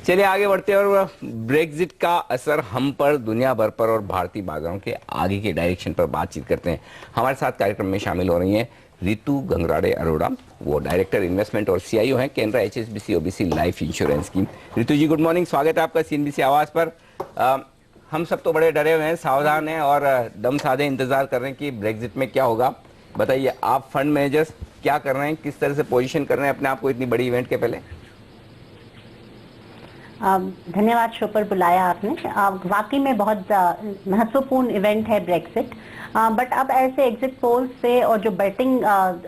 चलिए आगे बढ़ते हैं और ब्रेक्जिट का असर हम पर, दुनिया भर पर और भारतीय बाजारों के आगे के डायरेक्शन पर बातचीत करते हैं। हमारे साथ कार्यक्रम में शामिल हो रही हैं रितु गंगराड़े अरोड़ा, वो डायरेक्टर इन्वेस्टमेंट और सीईओ हैं Canara HSBC OBC life insurance की। रितु जी गुड मॉर्निंग, स्वागत है आपका सीएनबीसी आवाज पर। हम सब तो बड़े डरे हुए हैं, सावधान हैं और दम साधे इंतजार कर रहे हैं कि ब्रेक्जिट में क्या होगा। बताइए आप फंड मैनेजर्स क्या कर रहे हैं, किस तरह से पोजीशन कर रहे हैं अपने आप को इतनी बड़ी इवेंट के पहले? धन्यवाद शो पर बुलाया आपने। वाकई में बहुत महत्वपूर्ण इवेंट है ब्रेक्सिट। बट अब ऐसे एग्जिट पोल से और जो बेटिंग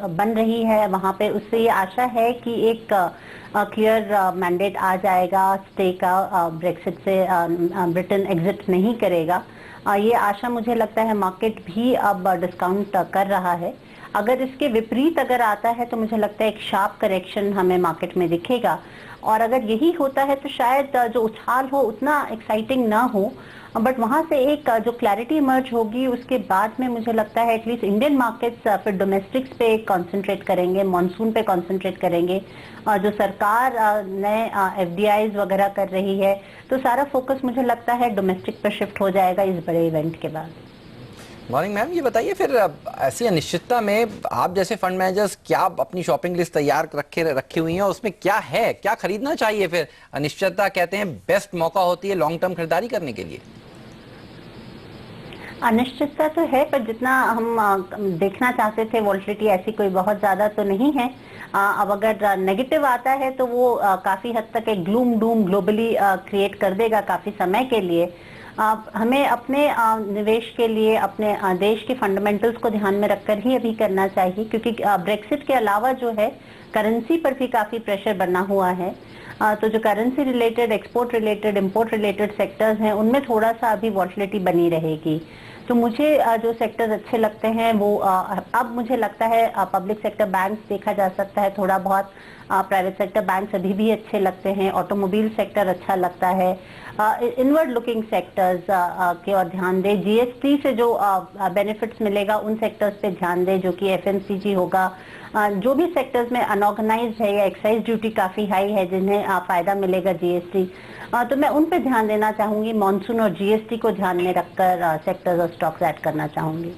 बन रही है वहां पे, उससे ये आशा है कि एक क्लियर मैंडेट आ जाएगा स्टे का, ब्रेक्सिट से ब्रिटेन एग्जिट नहीं करेगा। ये आशा मुझे लगता है मार्केट भी अब डिस्काउंट कर रहा है। अगर इसके विपरीत अगर आता है तो मुझे लगता है एक शार्प करेक्शन हमें मार्केट में दिखेगा, और अगर यही होता है तो शायद जो उछाल हो उतना एक्साइटिंग ना हो। बट वहां से एक जो क्लैरिटी इमर्ज होगी उसके बाद में मुझे लगता है एटलीस्ट इंडियन मार्केट्स फिर डोमेस्टिक्स पे कंसंट्रेट करेंगे, मॉनसून पे कंसंट्रेट करेंगे। जो सरकार नए एफडीआईज वगैरह कर रही है, तो सारा फोकस मुझे लगता है डोमेस्टिक पर शिफ्ट हो जाएगा इस बड़े इवेंट के बाद। मॉर्निंग मैम, ये बताइए फिर ऐसी अनिश्चितता में आप जैसे फंड मैनेजर्स क्या अपनी शॉपिंग लिस्ट तैयार रखी हुई है, उसमें क्या है, क्या खरीदना चाहिए? फिर अनिश्चितता कहते हैं बेस्ट मौका होती है लॉन्ग टर्म खरीदारी करने के लिए। अनिश्चितता तो है, पर जितना हम देखना चाहते थे वॉलेटिलिटी ऐसी कोई बहुत ज्यादा तो नहीं है। अब अगर नेगेटिव आता है तो वो काफी हद तक एक ग्लूम डूम ग्लोबली क्रिएट कर देगा काफी समय के लिए। हमें अपने निवेश के लिए अपने देश के फंडामेंटल्स को ध्यान में रखकर ही अभी करना चाहिए, क्योंकि ब्रेक्सिट के अलावा जो है करेंसी पर भी काफी प्रेशर बना हुआ है। तो जो currency related, export related, import related sectors हैं उनमें थोड़ा सा अभी वॉलेटिलिटी बनी रहेगी। तो मुझे जो सेक्टर्स अच्छे लगते हैं वो अब मुझे लगता है पब्लिक सेक्टर बैंक्स देखा जा सकता है, थोड़ा बहुत प्राइवेट सेक्टर बैंक्स अभी भी अच्छे लगते हैं, ऑटोमोबाइल सेक्टर अच्छा लगता है, इनवर्ड लुकिंग सेक्टर्स के और ध्यान दे। जीएसटी से जो बेनिफिट्स मिलेगा उन सेक्टर्स पे ध्यान दे, जो कि एफएमसीजी होगा। जो भी सेक्टर्स में अनऑर्गेनाइज्ड है या एक्साइज ड्यूटी काफी हाई है जिन्हें फायदा मिलेगा जीएसटी, तो मैं उन पे ध्यान देना चाहूंगी। मॉनसून और जीएसटी को ध्यान में रखकर सेक्टर्स और स्टॉक्स ऐड करना चाहूंगी।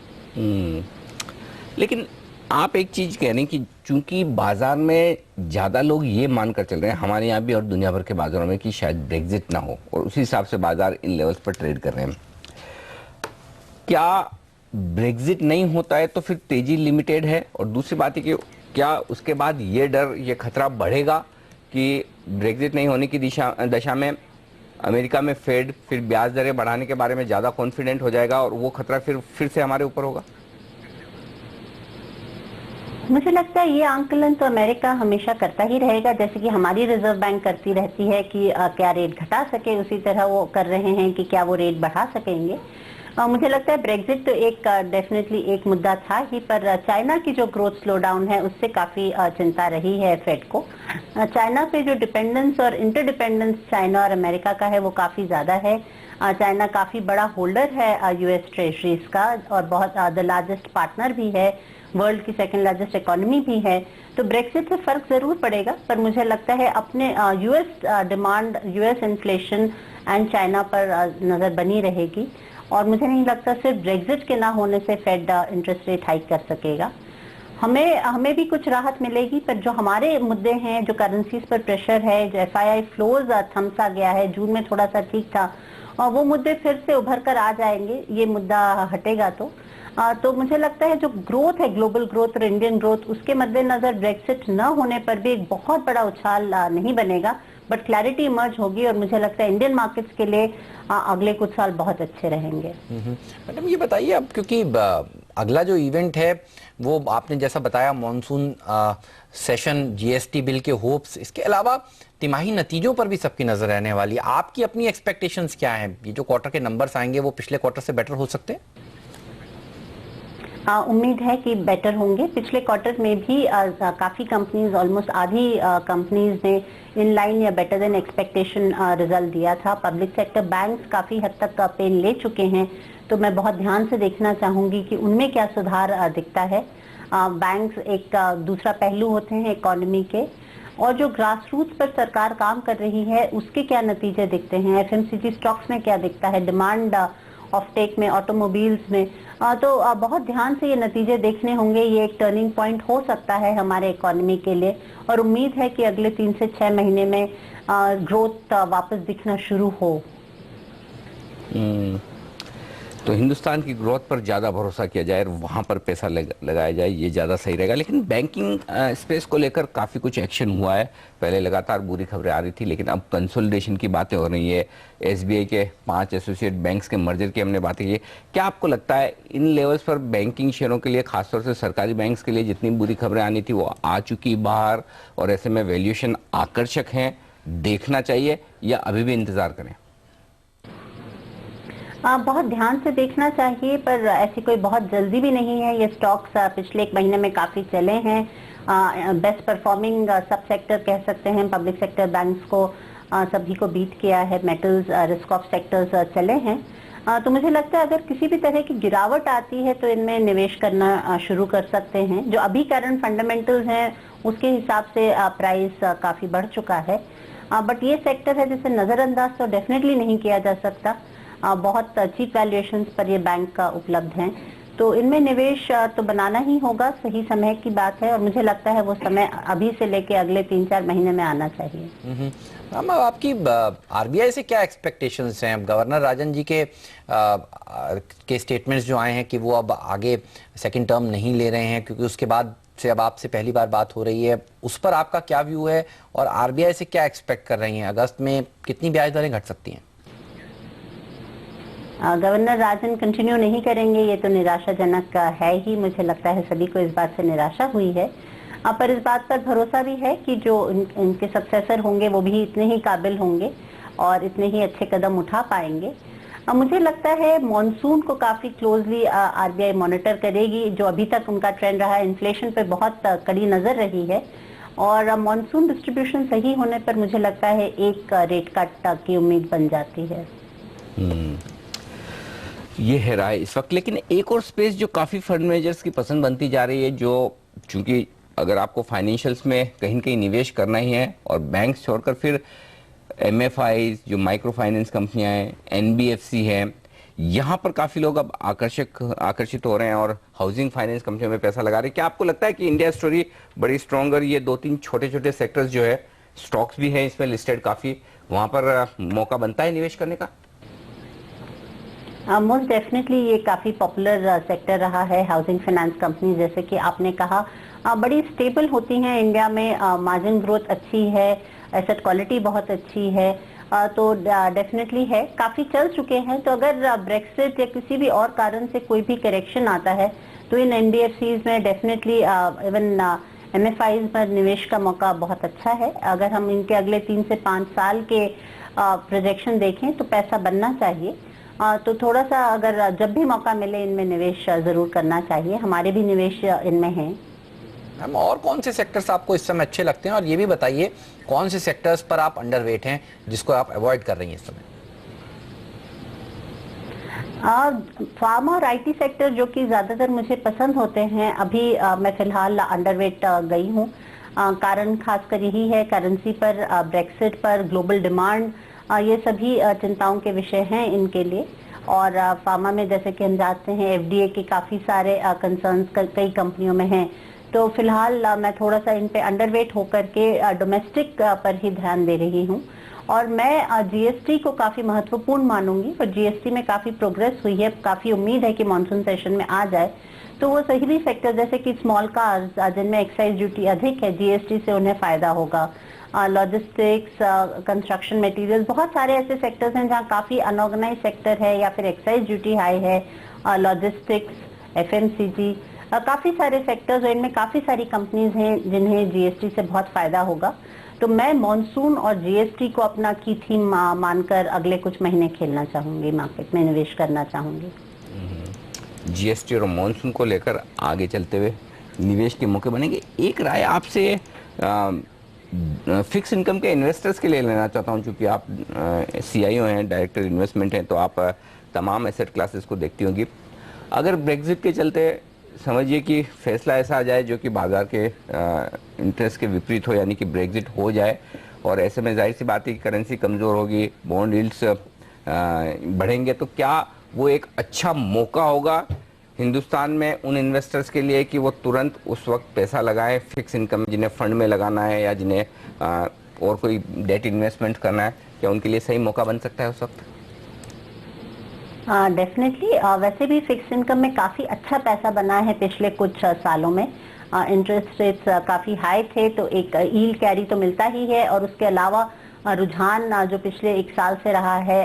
लेकिन आप एक चीज कह रहे हैं कि चूंकि बाजार में ज्यादा लोग ये मानकर चल रहे हैं, हमारे यहाँ भी और दुनिया भर के बाजारों में, कि शायद ब्रेक्जिट ना हो, और उसी हिसाब से बाजार इन लेवल्स पर ट्रेड कर रहे हैं। क्या ब्रेक्जिट नहीं होता है तो फिर तेजी लिमिटेड है? और दूसरी बात है कि क्या उसके बाद ये डर, ये खतरा बढ़ेगा कि ब्रेक्जिट नहीं होने की दशा में अमेरिका में फेड फिर ब्याज दरें बढ़ाने के बारे में ज्यादा कॉन्फिडेंट हो जाएगा और वो खतरा फिर से हमारे ऊपर होगा? मुझे लगता है ये आंकलन तो अमेरिका हमेशा करता ही रहेगा, जैसे कि हमारी रिजर्व बैंक करती रहती है कि क्या रेट घटा सके, उसी तरह वो कर रहे हैं कि क्या वो रेट बढ़ा सकेंगे। मुझे लगता है ब्रेक्जिट तो एक डेफिनेटली एक मुद्दा था ही, पर चाइना की जो ग्रोथ स्लो डाउन है उससे काफी चिंता रही है फेड को। चाइना पे जो डिपेंडेंस और इंटरडिपेंडेंस चाइना और अमेरिका का है वो काफी ज्यादा है। चाइना काफी बड़ा होल्डर है यूएस ट्रेजरीज का और बहुत द लार्जेस्ट पार्टनर भी है, वर्ल्ड की सेकंड लार्जेस्ट इकोनॉमी भी है। तो ब्रेक्सिट से फर्क जरूर पड़ेगा, पर मुझे लगता है अपने US demand, US inflation and China पर नजर बनी रहेगी। और मुझे नहीं लगता सिर्फ ब्रेक्सिट के ना होने से फेड इंटरेस्ट रेट हाइक कर सकेगा। हमें भी कुछ राहत मिलेगी, पर जो हमारे मुद्दे हैं, जो करेंसीज पर प्रेशर है, जो एफआईआई फ्लोज थमसा गया है, जून में थोड़ा सा ठीक था, और वो मुद्दे फिर से उभर कर आ जाएंगे। ये मुद्दा हटेगा तो मुझे लगता है जो ग्रोथ है, ग्लोबल ग्रोथ और इंडियन ग्रोथ, उसके मद्देनजर ब्रेक्सिट न होने पर भी एक बहुत बड़ा उछाल नहीं बनेगा, बट क्लैरिटी इमर्ज होगी। और मुझे लगता है इंडियन मार्केट्स के लिए अगले कुछ साल बहुत अच्छे रहेंगे। मैडम ये बताइए, अब क्योंकि अगला जो इवेंट है वो आपने जैसा बताया मॉनसून सेशन, जीएसटी बिल के होप्स, इसके अलावा तिमाही नतीजों पर भी सबकी नजर रहने वाली है। आपकी अपनी एक्सपेक्टेशंस क्या हैं? ये जो क्वार्टर के नंबर्स आएंगे वो पिछले क्वार्टर से बेटर हो सकते हैं? उम्मीद है कि बेटर होंगे। पिछले क्वार्टर में भी काफी कंपनीज, ऑलमोस्ट आधी कंपनीज ने इन लाइन या बेटर देन एक्सपेक्टेशन रिजल्ट दिया था। पब्लिक सेक्टर बैंक्स काफी हद तक पेन ले चुके हैं, तो मैं बहुत ध्यान से देखना चाहूंगी कि उनमें क्या सुधार दिखता है। बैंक्स एक दूसरा पहलू होते हैं इकोनॉमी के। और जो ग्रास रूट्स पर सरकार काम कर रही है उसके क्या नतीजे दिखते हैं, एफएमसीजी स्टॉक्स में क्या दिखता है, डिमांड ऑफ टेक में, ऑटोमोबाइल्स में, तो बहुत ध्यान से ये नतीजे देखने होंगे। ये एक टर्निंग पॉइंट हो सकता है हमारे इकोनॉमी के लिए और उम्मीद है कि अगले 3 से 6 महीने में ग्रोथ वापस दिखना शुरू हो। तो हिंदुस्तान की ग्रोथ पर ज़्यादा भरोसा किया जाए और वहाँ पर पैसा लगाया जाए, ये ज़्यादा सही रहेगा। लेकिन बैंकिंग स्पेस को लेकर काफ़ी कुछ एक्शन हुआ है। पहले लगातार बुरी खबरें आ रही थी, लेकिन अब कंसोलिडेशन की बातें हो रही है। एसबीआई के 5 एसोसिएट बैंक्स के मर्जर की हमने बातें की। क्या आपको लगता है इन लेवल्स पर बैंकिंग शेयरों के लिए, खासतौर से सरकारी बैंक्स के लिए जितनी बुरी खबरें आनी थी वो आ चुकी बाहर, और ऐसे में वैल्यूएशन आकर्षक हैं, देखना चाहिए या अभी भी इंतज़ार करें? बहुत ध्यान से देखना चाहिए, पर ऐसी कोई बहुत जल्दी भी नहीं है। ये स्टॉक्स पिछले 1 महीने में काफी चले हैं। बेस्ट परफॉर्मिंग सब सेक्टर कह सकते हैं, पब्लिक सेक्टर बैंक्स को सभी को बीट किया है। मेटल्स, रिस्क ऑफ सेक्टर्स चले हैं। तो मुझे लगता है अगर किसी भी तरह की गिरावट आती है तो इनमें निवेश करना शुरू कर सकते हैं। जो अभी करंट फंडामेंटल्स हैं उसके हिसाब से प्राइस काफी बढ़ चुका है, बट ये सेक्टर है जिसे नजरअंदाज तो डेफिनेटली नहीं किया जा सकता। बहुत चीप वैल्यूएशंस पर ये बैंक उपलब्ध हैं, तो इनमें निवेश तो बनाना ही होगा। सही समय की बात है और मुझे लगता है वो समय अभी से लेके अगले 3-4 महीने में आना चाहिए। मैम, आपकी आरबीआई से क्या एक्सपेक्टेशंस हैं? गवर्नर राजन जी के स्टेटमेंट्स जो आए हैं कि वो अब आगे सेकंड टर्म नहीं ले रहे हैं, क्योंकि उसके बाद से अब आपसे पहली बार बात हो रही है, उस पर आपका क्या व्यू है और आरबीआई से क्या एक्सपेक्ट कर रही हैं? अगस्त में कितनी ब्याज दरें घट सकती हैं? गवर्नर राजन कंटिन्यू नहीं करेंगे, ये तो निराशाजनक है ही। मुझे लगता है सभी को इस बात से निराशा हुई है, पर इस बात पर भरोसा भी है कि जो इनके सक्सेसर होंगे वो भी इतने ही काबिल होंगे और इतने ही अच्छे कदम उठा पाएंगे। मुझे लगता है मॉनसून को काफी क्लोजली आरबीआई मॉनिटर करेगी। जो अभी तक उनका ट्रेंड रहा है, इन्फ्लेशन पे बहुत कड़ी नजर रही है और मॉनसून डिस्ट्रीब्यूशन सही होने पर मुझे लगता है एक रेट कट की उम्मीद बन जाती है। ये है राय इस वक्त। लेकिन एक और स्पेस जो काफी फंड मैनेजर्स की पसंद बनती जा रही है, जो चूंकि अगर आपको फाइनेंशियल्स में कहीं न कहीं निवेश करना ही है और बैंक छोड़कर फिर एमएफआई, जो माइक्रो फाइनेंस कंपनियां हैं, एनबीएफसी है, यहाँ पर काफी लोग अब आकर्षित हो रहे हैं और हाउसिंग फाइनेंस कंपनियों में पैसा लगा रहे हैं। क्या आपको लगता है कि इंडिया स्टोरी बड़ी स्ट्रॉन्गर, ये 2-3 छोटे-छोटे सेक्टर्स जो है, स्टॉक्स भी हैं इसमें लिस्टेड काफी, वहां पर मौका बनता है निवेश करने का? मोस्ट डेफिनेटली ये काफी पॉपुलर सेक्टर रहा है। हाउसिंग फाइनेंस कंपनी, जैसे कि आपने कहा, बड़ी स्टेबल होती हैं इंडिया में। मार्जिन ग्रोथ अच्छी है, एसेट क्वालिटी बहुत अच्छी है, तो डेफिनेटली है, काफी चल चुके हैं। तो अगर ब्रेक्सिट या किसी भी और कारण से कोई भी करेक्शन आता है तो इन एनबीएफसीज में डेफिनेटली इवन एमएफआईज पर निवेश का मौका बहुत अच्छा है। अगर हम इनके अगले 3 से 5 साल के प्रोजेक्शन देखें तो पैसा बनना चाहिए। तो थोड़ा सा अगर जब भी मौका मिले इनमें निवेश जरूर करना चाहिए। हमारे भी निवेश इनमें हैं। मैम, और कौन से सेक्टर्स आपको इस समय अच्छे लगते हैं, और ये भी बताइए कौन से सेक्टर्स पर आप अंडरवेट हैं जिसको आप अवॉइड कर रही हैं इस समय? फार्मा और आईटी सेक्टर जो कि ज्यादातर मुझे पसंद होते हैं, अभी मैं फिलहाल अंडरवेट गई हूँ। कारण खासकर यही है, करेंसी पर, ब्रेक्सिट पर, ग्लोबल डिमांड, ये सभी चिंताओं के विषय हैं इनके लिए। और फार्मा में जैसे कि हम जानते हैं एफडीए के काफी सारे कंसर्न्स कई कंपनियों में हैं, तो फिलहाल मैं थोड़ा सा इन पे अंडरवेट होकर के डोमेस्टिक पर ही ध्यान दे रही हूँ। और मैं जीएसटी को काफी महत्वपूर्ण मानूंगी और जीएसटी में काफी प्रोग्रेस हुई है। काफी उम्मीद है कि मॉनसून सेशन में आ जाए तो वो सही भी सेक्टर जैसे कि स्मॉल कार्स जिनमें एक्साइज ड्यूटी अधिक है, जीएसटी से उन्हें फायदा होगा। लॉजिस्टिक्स, कंस्ट्रक्शन मटेरियल, बहुत सारे ऐसे सेक्टर्स हैं जहाँ काफी अनऑर्गेनाइज सेक्टर है या फिर एक्साइज ड्यूटी हाई है। लॉजिस्टिक्स, एफएमसीजी, काफी सारे सेक्टर्स और इनमें काफी सारी कंपनीज हैं जिन्हें जीएसटी से बहुत फायदा होगा। तो मैं मॉनसून और जीएसटी को अपना की थीम मानकर अगले कुछ महीने खेलना चाहूंगी, मार्केट में निवेश करना चाहूंगी। जीएसटी और मॉनसून को लेकर आगे चलते हुए निवेश के मौके बनेंगे। एक राय आपसे फिक्स इनकम के इन्वेस्टर्स के लिए लेना चाहता हूं, क्योंकि आप सीआईओ हैं, डायरेक्टर इन्वेस्टमेंट हैं, तो आप तमाम एसेट क्लासेस को देखती होंगी। अगर ब्रेक्जिट के चलते समझिए कि फैसला ऐसा आ जाए जो कि बाजार के इंटरेस्ट के विपरीत हो, यानी कि ब्रेग्जिट हो जाए, और ऐसे में जाहिर सी बात है कि करेंसी कमज़ोर होगी, बॉन्ड यील्ड्स बढ़ेंगे, तो क्या वो एक अच्छा मौका होगा हिंदुस्तान में उन इन्वेस्टर्स के लिए कि वो तुरंत उस वक्त पैसा लगाएं फिक्स इनकम, जिन्हें फंड में लगाना है या जिन्हें और कोई डेट इन्वेस्टमेंट करना है, क्या उनके लिए सही मौका बन सकता है उस वक्त? डेफिनेटली वैसे भी फिक्स इनकम में काफ़ी अच्छा पैसा बना है पिछले कुछ सालों में। इंटरेस्ट रेट्स काफ़ी हाई थे तो एक यील्ड कैरी तो मिलता ही है, और उसके अलावा रुझान जो पिछले एक साल से रहा है,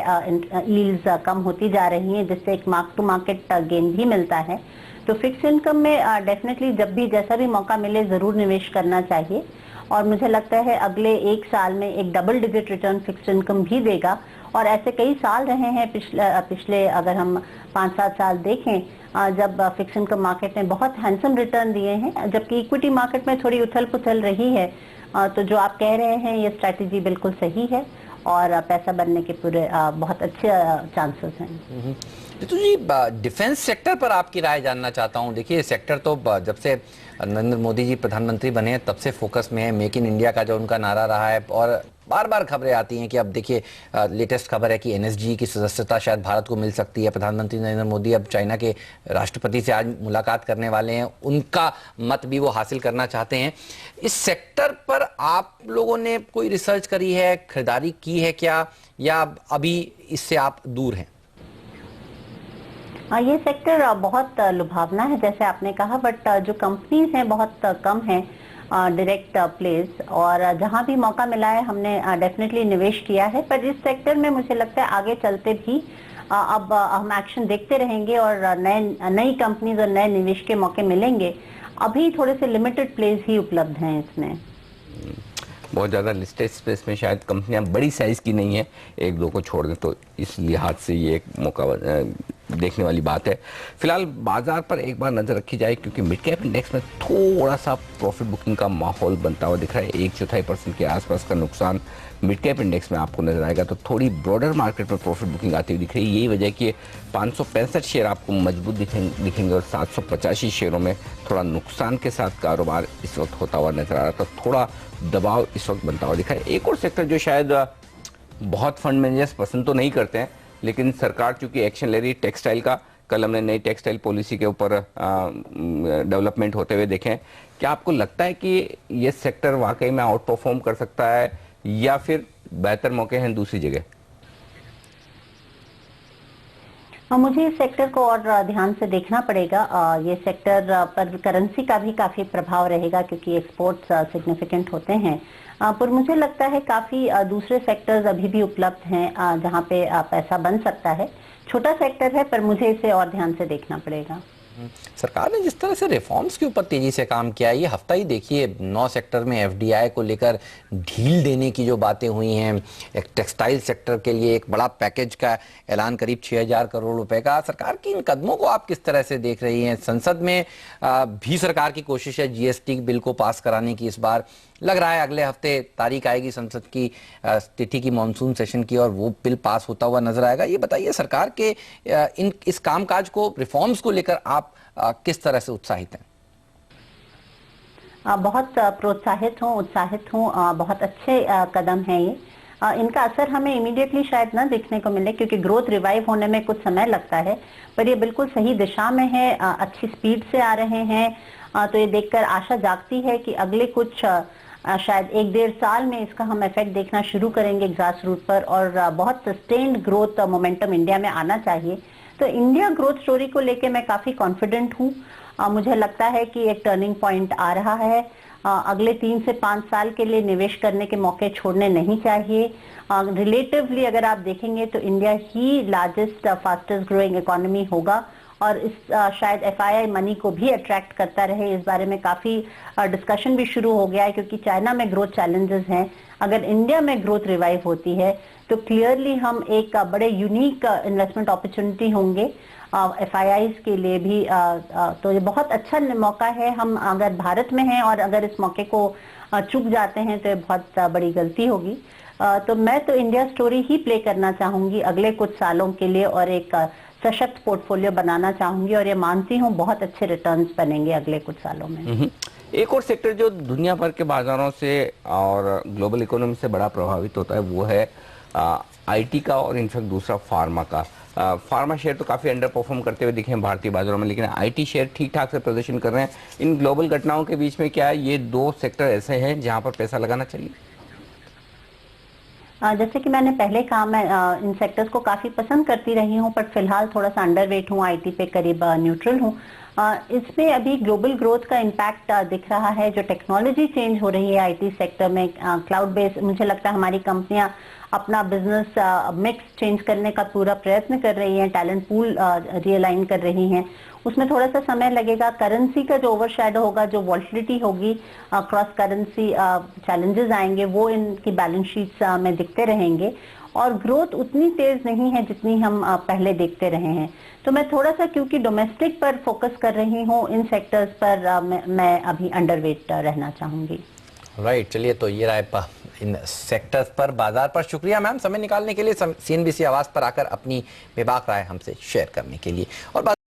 यील्ड्स कम होती जा रही हैं, जिससे एक मार्क टू मार्केट गेन भी मिलता है। तो फिक्स इनकम में डेफिनेटली जब भी जैसा भी मौका मिले ज़रूर निवेश करना चाहिए, और मुझे लगता है अगले एक साल में एक double digit return fix income भी देगा। और ऐसे कई साल रहे हैं पिछले अगर हम 5-7 साल देखें जब फिक्स इनकम मार्केट ने बहुत हैंडसम रिटर्न दिए हैं, जबकि इक्विटी मार्केट में थोड़ी उथल पुथल रही है। तो जो आप कह रहे हैं ये स्ट्रैटेजी बिल्कुल सही है, और पैसा बनने के पूरे बहुत अच्छे चांसेस हैं। तो जी डिफेंस सेक्टर पर आपकी राय जानना चाहता हूं। देखिए सेक्टर तो जब से नरेंद्र मोदी जी प्रधानमंत्री बने हैं तब से फोकस में है। मेक इन इंडिया का जो उनका नारा रहा है, और बार बार खबरें आती हैं कि अब देखिए लेटेस्ट खबर है कि एनएसजी की सदस्यता शायद भारत को मिल सकती है। प्रधानमंत्री नरेंद्र मोदी अब चाइना के राष्ट्रपति से आज मुलाकात करने वाले हैं, उनका मत भी वो हासिल करना चाहते हैं। इस सेक्टर पर आप लोगों ने कोई रिसर्च करी है, खरीदारी की है क्या, या अभी इससे आप दूर हैं? ये सेक्टर बहुत लुभावना है जैसे आपने कहा, बट जो कंपनीज हैं बहुत कम हैं डायरेक्ट प्लेस, और जहां भी मौका मिला है हमने डेफिनेटली निवेश किया है। पर इस सेक्टर में मुझे लगता है आगे चलते भी अब हम एक्शन देखते रहेंगे, और नई कंपनीज और नए निवेश के मौके मिलेंगे। अभी थोड़े से लिमिटेड प्लेस ही उपलब्ध हैं इसमें। बहुत ज़्यादा लिस्टेड स्पेस में शायद कंपनियां बड़ी साइज़ की नहीं है, एक दो को छोड़ दें, तो इस लिहाज से ये एक मौका देखने वाली बात है। फिलहाल बाजार पर एक बार नज़र रखी जाए, क्योंकि मिड कैप इंडेक्स में थोड़ा सा प्रॉफिट बुकिंग का माहौल बनता हुआ दिख रहा है। 1/4% के आसपास का नुकसान मिड कैप इंडेक्स में आपको नजर आएगा, तो थोड़ी ब्रॉडर मार्केट में प्रॉफिट बुकिंग आती हुई दिख रही है। यही वजह कि 565 शेयर आपको मजबूत दिखेंगे, और 785 शेयरों में थोड़ा नुकसान के साथ कारोबार इस वक्त होता हुआ नजर आ रहा था। थोड़ा दबाव इस वक्त बनता हुआ दिखा है। एक और सेक्टर जो शायद बहुत फंड मैनेजर्स पसंद तो नहीं करते हैं, लेकिन सरकार चूंकि एक्शन ले रही है टेक्सटाइल का, कल हमने नई टेक्सटाइल पॉलिसी के ऊपर डेवलपमेंट होते हुए देखें, क्या आपको लगता है कि ये सेक्टर वाकई में आउट परफॉर्म कर सकता है, या फिर बेहतर मौके हैं दूसरी जगह? मुझे इस सेक्टर को और ध्यान से देखना पड़ेगा। ये सेक्टर पर करेंसी का भी काफी प्रभाव रहेगा, क्योंकि एक्सपोर्ट्स सिग्निफिकेंट होते हैं। पर मुझे लगता है काफी दूसरे सेक्टर्स अभी भी उपलब्ध हैं जहां पे पैसा बन सकता है। छोटा सेक्टर है, पर मुझे इसे और ध्यान से देखना पड़ेगा। सरकार ने जिस तरह से रिफॉर्म्स के ऊपर तेजी से काम किया है, ये हफ्ता ही देखिए 9 सेक्टर में एफडीआई को लेकर ढील देने की जो बातें हुई हैं, एक टेक्सटाइल सेक्टर के लिए एक बड़ा पैकेज का ऐलान करीब 6,000 करोड़ रुपए का। सरकार की इन कदमों को आप किस तरह से देख रही हैं? संसद में भी सरकार की कोशिश है जीएसटी बिल को पास कराने की। इस बार लग रहा है अगले हफ्ते तारीख आएगी संसद की तिथि की, मॉनसून सेशन की, और वो बिल पास होता हुआ नजर आएगा। ये बताइए सरकार के इस कामकाज को, रिफॉर्म्स को लेकर आप किस तरह से उत्साहित हैं? बहुत प्रोत्साहित हूँ, उत्साहित हूँ। बहुत अच्छे कदम हैं ये। इनका असर हमें इमीडिएटली शायद न देखने को मिले, क्योंकि ग्रोथ रिवाइव होने में कुछ समय लगता है, पर ये बिल्कुल सही दिशा में है, अच्छी स्पीड से आ रहे हैं। तो ये देखकर आशा जागती है कि अगले कुछ शायद 1-1.5 साल में इसका हम इफेक्ट देखना शुरू करेंगे ग्रास रूट पर, और बहुत सस्टेन्ड ग्रोथ मोमेंटम इंडिया में आना चाहिए। तो इंडिया ग्रोथ स्टोरी को लेके मैं काफी कॉन्फिडेंट हूँ। मुझे लगता है कि एक टर्निंग पॉइंट आ रहा है। अगले 3 से 5 साल के लिए निवेश करने के मौके छोड़ने नहीं चाहिए। रिलेटिवली अगर आप देखेंगे तो इंडिया ही लार्जेस्ट फास्टेस्ट ग्रोइंग इकोनॉमी होगा, और इस शायद एफआईआई मनी को भी अट्रैक्ट करता रहे। इस बारे में काफी डिस्कशन भी शुरू हो गया है, क्योंकि चाइना में ग्रोथ चैलेंजेस हैं। अगर इंडिया में ग्रोथ रिवाइव होती है तो क्लियरली हम एक बड़े यूनिक इन्वेस्टमेंट अपॉर्चुनिटी होंगे एफआईआईज के लिए भी। तो ये बहुत अच्छा मौका है। हम अगर भारत में हैं और अगर इस मौके को चूक जाते हैं तो ये बहुत बड़ी गलती होगी। तो मैं तो इंडिया स्टोरी ही प्ले करना चाहूंगी अगले कुछ सालों के लिए, और एक सशक्त पोर्टफोलियो बनाना चाहूंगी और ये मानती हूँ बहुत अच्छे रिटर्न्स बनेंगे अगले कुछ सालों में। एक और सेक्टर जो दुनिया भर के बाजारों से और ग्लोबल इकोनॉमी से बड़ा प्रभावित होता है वो है आईटी का और इनफैक्ट दूसरा फार्मा का। फार्मा शेयर तो काफी अंडर परफॉर्म करते हुए दिखे हैं भारतीय बाजारों में, लेकिन आईटी शेयर ठीक ठाक से प्रदर्शन कर रहे हैं। इन ग्लोबल घटनाओं के बीच में क्या ये दो सेक्टर ऐसे हैं जहां पर पैसा लगाना चाहिए? जैसे कि मैंने पहले कहा, मैं इन सेक्टर्स को काफी पसंद करती रही हूँ, पर फिलहाल थोड़ा सा अंडरवेट हूँ, आईटी पे करीब न्यूट्रल हूँ। इसमें अभी ग्लोबल ग्रोथ का इम्पैक्ट दिख रहा है। जो टेक्नोलॉजी चेंज हो रही है आईटी सेक्टर में, क्लाउड बेस्ड, मुझे लगता है हमारी कंपनियां अपना बिजनेस मिक्स चेंज करने का पूरा प्रयत्न कर रही हैं, टैलेंट पूल रियलाइन कर रही हैं। उसमें थोड़ा सा समय लगेगा। करेंसी का जो ओवरशैडो होगा, जो वॉलिटिलिटी होगी, क्रॉस करेंसी चैलेंजेस आएंगे, वो इनकी बैलेंस शीट्स में दिखते रहेंगे और ग्रोथ उतनी तेज नहीं है जितनी हम पहले देखते रहे हैं। तो मैं थोड़ा सा, क्योंकि डोमेस्टिक पर फोकस कर रही हूँ, इन सेक्टर्स पर मैं अभी अंडरवेट रहना चाहूंगी। राइट, चलिए तो ये रहा इन सेक्टर्स पर, बाजार पर। शुक्रिया मैम समय निकालने के लिए, सीएनबीसी आवाज पर आकर अपनी बेबाक राय हमसे शेयर करने के लिए। और